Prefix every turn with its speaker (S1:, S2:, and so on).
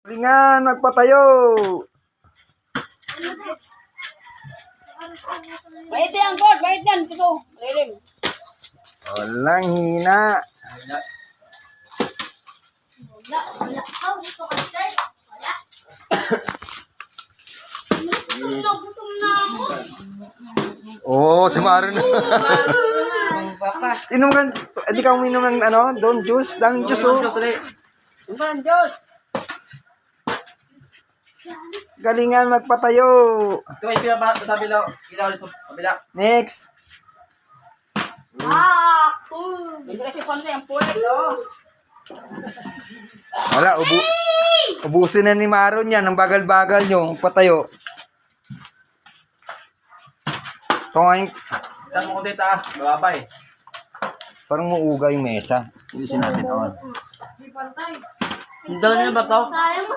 S1: Galingan, magpatayo.
S2: Bait yan, God. Bait yan. Ito. Rilim.
S1: Walang hina.
S3: Wala. Oh, gusto ka guys. Wala. Gutom na ako.
S1: Oo, si Maron. Inom ka, hindi ka uminom ng ano, doon juice, dang juice oh.
S2: Iman, Diyos.
S1: Galingan, magpatayo.
S4: Ito ay pinabatabi lang. Ilaw dito. Kabila.
S1: Next.
S2: Hindi kasi pantay ang puwet, oh.
S1: Wala, ubusin na ni Maron yan, ang bagal-bagal nyo, patayo. Ito nga yung,
S4: Itaas mo konti taas. Bababa eh.
S1: parang muuga yung mesa. Ilisin natin, on.
S2: Hindi na ba to?
S3: Sayang